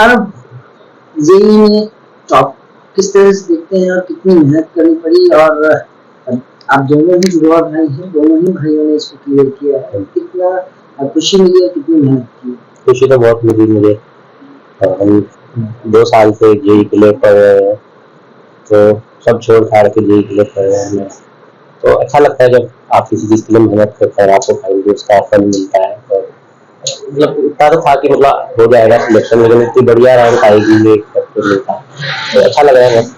अब जेईई में टॉप किस तरह से देखते हैं और कितनी मेहनत करनी पड़ी, और आप दोनों ही जुड़वा भाई हैं, दोनों ही भाइयों ने इसको क्लियर किया है, कितना खुशी मिली और कितनी मेहनत की? खुशी तो बहुत मिली मुझे। हम 2 साल से जेईई क्लियर कर रहे हैं, तो सब छोड़ छाड़ के जेईई क्लियर कर रहे हैं हमें। तो अच्छा लगता है जब आप किसी चीज़ के लिए मेहनत करते हैं, आपको फाइनली उसका फल मिलता है। और मतलब इतना तो था कि मतलब हो जाएगा सिलेक्शन, लेकिन इतनी बढ़िया रैंक आएगी ये एक्सपेक्ट नहीं था, तो अच्छा लग रहा है बस।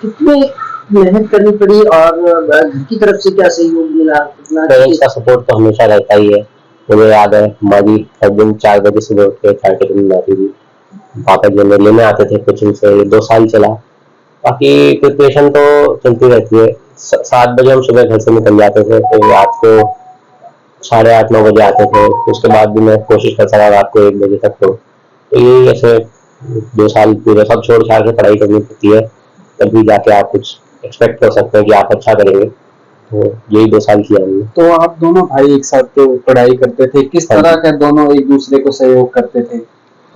कितनी मेहनत करनी पड़ी और घर की तरफ से क्या सहयोग मिला, कितना? पेरेंट्स का सपोर्ट तो हमेशा रहता ही है। मुझे याद है हमारी हर दिन 4 बजे सुबह उठ के चाय टिफिन आती थी, पापा जी हमें लेने आते थे कोचिंग से। 2 साल चला। बाकी प्रिपरेशन तो चलती रहती है। 7 बजे हम सुबह घर से निकल जाते थे, तो रात को 8:30-9 बजे आते थे। उसके बाद भी मैं कोशिश करता रहा रात को 1 बजे तक। तो यही ऐसे 2 साल पूरे सब छोड़ छाड़ के पढ़ाई करनी पड़ती है, तभी जाके आप कुछ एक्सपेक्ट कर सकते हैं कि आप अच्छा करेंगे। तो यही 2 साल किया हमने। तो आप दोनों भाई एक साथ तो पढ़ाई करते थे, किस हाँ तरह जी। का दोनों एक दूसरे को सहयोग करते थे?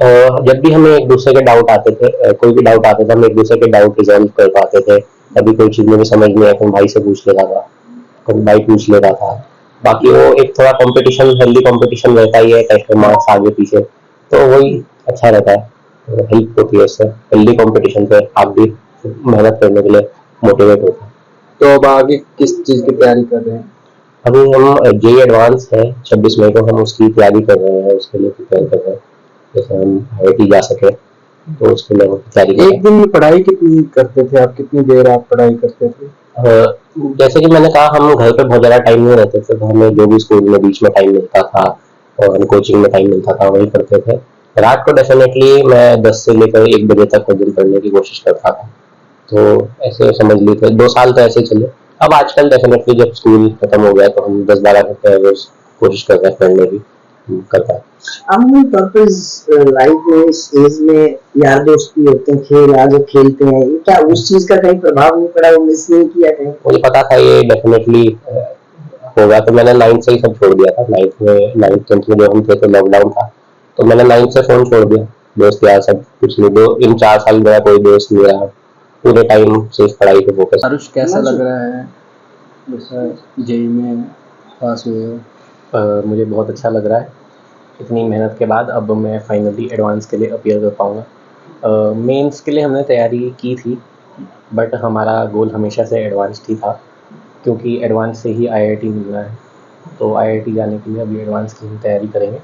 जब भी हमें एक दूसरे के डाउट आते थे, कोई भी डाउट आता था, हम एक दूसरे के डाउट रिजॉल्व कर पाते थे। कभी कोई चीज़ मुझे समझ नहीं आया तो भाई से पूछ लेता था, कभी भाई पूछ लेता था। बाकी वो एक थोड़ा कंपटीशन, हेल्दी कंपटीशन रहता ही है, टेस्ट में मार्क्स आगे पीछे, तो वही अच्छा रहता है। हेल्प होती है उससे, हेल्दी कंपटीशन पे आप भी मेहनत करने के लिए मोटिवेट होते हैं। तो अब आगे किस चीज की तैयारी कर रहे हैं? अभी हम जेईई एडवांस है, 26 मई को हम उसकी तैयारी कर रहे हैं, उसके लिए प्रिपेयर कर रहे हैं, जैसे हम आईआईटी जा सके, तो उसके लिए हम तैयारी कर रहे हैं। एक दिन में पढ़ाई कितनी करते थे आप, कितनी देर आप पढ़ाई करते थे? जैसे कि मैंने कहा, हम घर पे बहुत ज़्यादा टाइम नहीं रहते थे, तो हमें जो भी स्कूल में बीच में टाइम मिलता था और कोचिंग में टाइम मिलता था वही पढ़ते थे। रात को डेफिनेटली मैं 10 से लेकर 1 बजे तक हर दिन पढ़ने की कोशिश करता था। तो ऐसे समझ लीजिए 2 साल तो ऐसे ही चले। अब आजकल डेफिनेटली जब स्कूल खत्म हो गया तो हम 10-12 घंटे रोज कोशिश करते हैं पढ़ने की, करता है। आमतौर पर लाइफ में इस एज में यार दोस्त भी होते हैं, खेल आज खेलते हैं, ये क्या उस चीज का कहीं प्रभाव नहीं पड़ा, वो मिस नहीं किया कहीं? मुझे पता था ये डेफिनेटली होगा, तो मैंने 9th से ही सब छोड़ दिया था। 9th 10th में जो हम थे तो लॉकडाउन था, तो मैंने 9th से फोन छोड़ दिया। दोस्त यार सब कुछ नहीं, दो इन 4 साल मेरा कोई दोस्त नहीं रहा, पूरे टाइम सिर्फ पढ़ाई पे फोकस। आरुष, कैसा लग रहा है जैसा जेईई में पास हुए हो? मुझे बहुत अच्छा लग रहा है। इतनी मेहनत के बाद अब मैं फाइनली एडवांस के लिए अपीयर कर पाऊँगा। मेंस के लिए हमने तैयारी की थी, बट हमारा गोल हमेशा से एडवांस ही था, क्योंकि एडवांस से ही आईआईटी मिलना है। तो आईआईटी जाने के लिए अभी एडवांस की हम तैयारी करेंगे।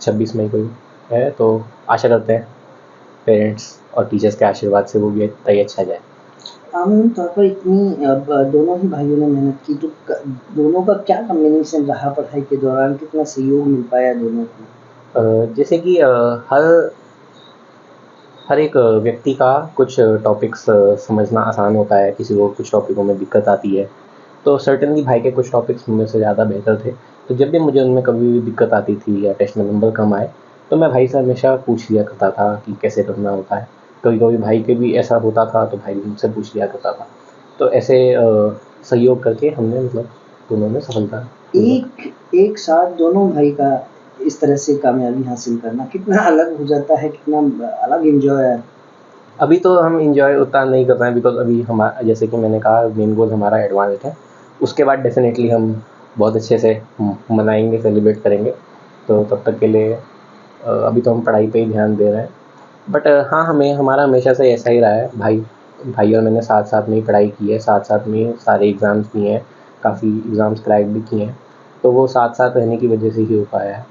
26 मई को ही है, तो आशा करते हैं पेरेंट्स और टीचर्स के आशीर्वाद से वो भी तय अच्छा जाए। आमतौर पर इतनी अब दोनों ही भाइयों ने मेहनत की, तो दोनों का क्या कॉम्बिनेशन रहा पढ़ाई के दौरान, कितना सहयोग मिल पाया दोनों को? जैसे कि हर एक व्यक्ति का कुछ टॉपिक्स समझना आसान होता है, किसी को कुछ टॉपिकों में दिक्कत आती है। तो सर्टेनली भाई के कुछ टॉपिक्स मुझ से ज़्यादा बेहतर थे, तो जब भी मुझे उनमें कभी भी दिक्कत आती थी या टेस्ट में नंबर कम आए, तो मैं भाई से हमेशा पूछ लिया करता था कि कैसे करना होता है। कभी-कभी भाई के भी ऐसा होता था, तो भाई भी मुझसे पूछ लिया करता था। तो ऐसे सहयोग करके हमने मतलब दोनों में सफलता। एक साथ दोनों भाई का इस तरह से कामयाबी हासिल करना कितना अलग हो जाता है, कितना अलग एंजॉय है। अभी तो हम एंजॉय उतना नहीं कर रहे हैं, बिकॉज अभी हमारा, जैसे कि मैंने कहा, मेन गोल हमारा एडवांस है। उसके बाद डेफिनेटली हम बहुत अच्छे से मनाएंगे, सेलिब्रेट करेंगे। तो तब तक के लिए अभी तो हम पढ़ाई पे ही ध्यान दे रहे हैं। बट हाँ, हमारा हमेशा से ऐसा ही रहा है। भाई और मैंने साथ साथ में ही पढ़ाई की है, साथ साथ में सारे एग्ज़ाम्स दिए हैं, काफ़ी एग्ज़ाम्स क्रैक भी किए हैं, तो वो साथ साथ रहने की वजह से ही हो पाया है।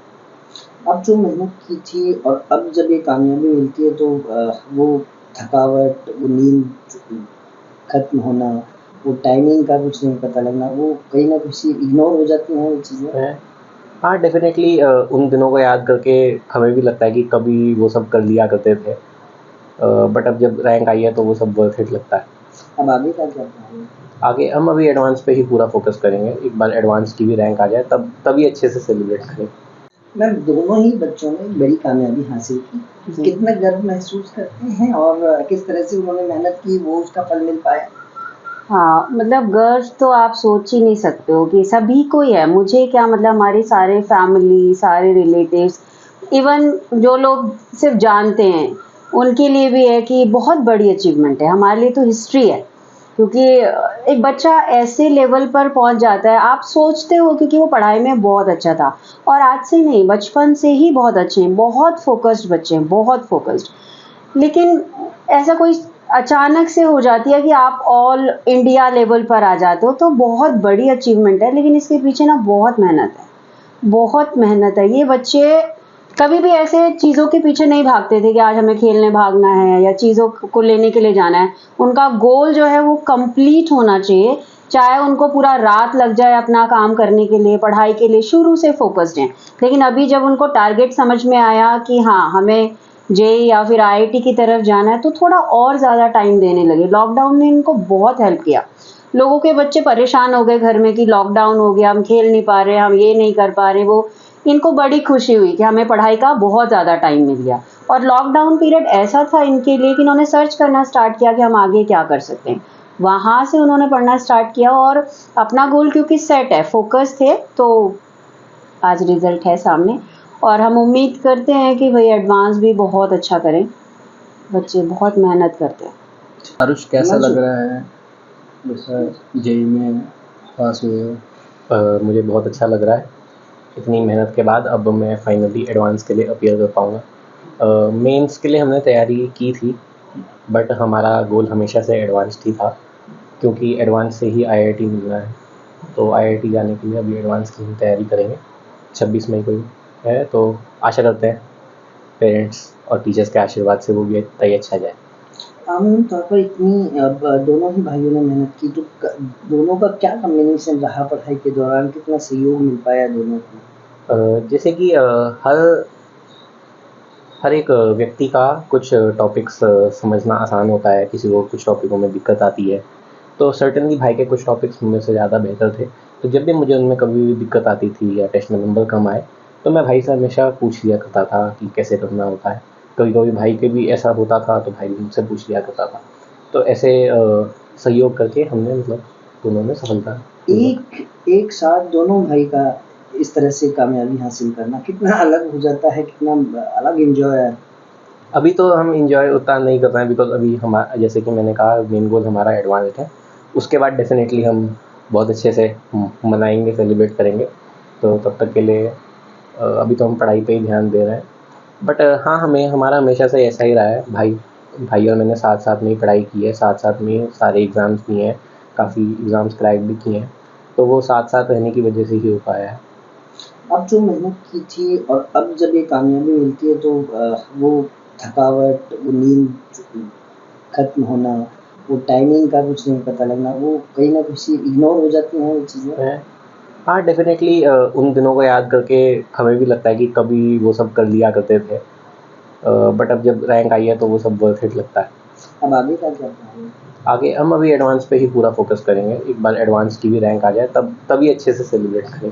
अब जो मेहनत की थी और अब जब ये कामयाबी मिलती है, तो वो थकावट, वो नींद खत्म होना, वो टाइमिंग का कुछ नहीं पता लगना, वो कहीं ना कहीं इग्नोर हो जाती हैं वो चीज़ें। हाँ, डेफिनेटली उन दिनों को याद करके हमें भी लगता है कि कभी वो सब कर लिया करते थे। बट अब जब रैंक आई है तो वो सब वर्थ इट लगता है। अब आगे का क्या प्लान है? आगे हम अभी एडवांस पे ही पूरा फोकस करेंगे। एक बार एडवांस की भी रैंक आ जाए तभी अच्छे से सेलिब्रेट करें। मैम, दोनों ही बच्चों ने बड़ी कामयाबी हासिल की, कितना गर्व महसूस करते हैं और किस तरह से उन्होंने मेहनत की, वो उसका फल मिल पाया? हाँ, मतलब गर्व तो आप सोच ही नहीं सकते हो कि सभी को ही है। मुझे क्या, मतलब हमारे सारे फैमिली, सारे रिलेटिव्स, इवन जो लोग सिर्फ जानते हैं, उनके लिए भी है कि बहुत बड़ी अचीवमेंट है, हमारे लिए तो हिस्ट्री है। क्योंकि एक बच्चा ऐसे लेवल पर पहुंच जाता है, आप सोचते हो क्योंकि वो पढ़ाई में बहुत अच्छा था, और आज से नहीं, बचपन से ही बहुत अच्छे हैं, बहुत फोकस्ड बच्चे हैं, बहुत फोकस्ड। लेकिन ऐसा कोई अचानक से हो जाती है कि आप ऑल इंडिया लेवल पर आ जाते हो, तो बहुत बड़ी अचीवमेंट है। लेकिन इसके पीछे ना बहुत मेहनत है, बहुत मेहनत है। ये बच्चे कभी भी ऐसे चीज़ों के पीछे नहीं भागते थे कि आज हमें खेलने भागना है या चीज़ों को लेने के लिए जाना है। उनका गोल जो है वो कंप्लीट होना चाहिए, चाहे उनको पूरा रात लग जाए अपना काम करने के लिए, पढ़ाई के लिए, शुरू से फोकस्ड हैं। लेकिन अभी जब उनको टारगेट समझ में आया कि हाँ, हमें जेईई या फिर आईआईटी की तरफ जाना है, तो थोड़ा और ज़्यादा टाइम देने लगे। लॉकडाउन ने इनको बहुत हेल्प किया। लोगों के बच्चे परेशान हो गए घर में कि लॉकडाउन हो गया, हम खेल नहीं पा रहे, हम ये नहीं कर पा रहे, वो। इनको बड़ी खुशी हुई कि हमें पढ़ाई का बहुत ज़्यादा टाइम मिल गया। और लॉकडाउन पीरियड ऐसा था इनके लिए कि इन्होंने सर्च करना स्टार्ट किया कि हम आगे क्या कर सकते हैं। वहाँ से उन्होंने पढ़ना स्टार्ट किया और अपना गोल क्योंकि सेट है, फोकस थे, तो आज रिजल्ट है सामने। और हम उम्मीद करते हैं कि भाई एडवांस भी बहुत अच्छा करें, बच्चे बहुत मेहनत करते हैं। आरुष, कैसा हिमांशु, लग रहा है जैसा जेईई में पास हुए हो? मुझे बहुत अच्छा लग रहा है। इतनी मेहनत के बाद अब मैं फाइनली एडवांस के लिए अपीयर कर पाऊँगा। मेंस के लिए हमने तैयारी की थी, बट हमारा गोल हमेशा से एडवांस ही था, क्योंकि एडवांस से ही आईआईटी मिलना है। तो आईआईटी जाने के लिए अभी एडवांस की हम तैयारी करेंगे। 26 मई को ही है, तो आशा करते हैं पेरेंट्स और टीचर्स के आशीर्वाद से वो भी तय अच्छा जाए। आमतौर तौर पर इतनी अब दोनों ही भाइयों ने मेहनत की, तो दोनों का क्या कॉम्बिनेशन रहा पढ़ाई के दौरान, कितना सहयोग मिल पाया दोनों को? जैसे कि हर एक व्यक्ति का कुछ टॉपिक्स समझना आसान होता है, किसी को कुछ टॉपिकों में दिक्कत आती है। तो सर्टेनली भाई के कुछ टॉपिक्स मुझ से ज़्यादा बेहतर थे, तो जब भी मुझे उनमें कभी भी दिक्कत आती थी या टेस्ट में नंबर कम आए, तो मैं भाई से हमेशा पूछ लिया करता था कि कैसे करना होता है। कभी कभी भाई के भी ऐसा होता था तो भाई भी मुझसे पूछ लिया करता था। तो ऐसे सहयोग करके हमने मतलब दोनों में सफलता एक साथ दोनों भाई का इस तरह से कामयाबी हासिल करना कितना अलग हो जाता है, कितना अलग एंजॉय है। अभी तो हम इंजॉय उतना नहीं कर रहे हैं, बिकॉज अभी हमारा, जैसे कि मैंने कहा, मेन गोल हमारा एडवांस है। उसके बाद डेफिनेटली हम बहुत अच्छे से मनाएंगे, सेलिब्रेट करेंगे। तो तब तक के लिए अभी तो हम पढ़ाई पे ही ध्यान दे रहे हैं। बट हाँ, हमारा हमेशा से ऐसा ही रहा है। भाई और मैंने साथ साथ में ही पढ़ाई की है, साथ साथ में सारे एग्ज़ाम्स दिए हैं, काफ़ी एग्ज़ाम्स क्रैक भी किए हैं। तो वो साथ साथ रहने की वजह से ही हो पाया है। अब जो मेहनत की थी और अब जब ये कामयाबी मिलती है तो वो थकावट, वो नींद खत्म होना, वो टाइमिंग का कुछ नहीं पता लगना, वो कहीं ना कहीं इग्नोर हो जाती हैं वो चीज़ें। हाँ, डेफिनेटली उन दिनों को याद करके हमें भी लगता है कि कभी वो सब कर लिया करते थे। बट अब जब रैंक आई है तो वो सब वर्थ इट लगता है। अब आगे का क्या प्लान है? आगे हम अभी एडवांस पे ही पूरा फोकस करेंगे। एक बार एडवांस की भी रैंक आ जाए तभी अच्छे से सेलिब्रेट करें।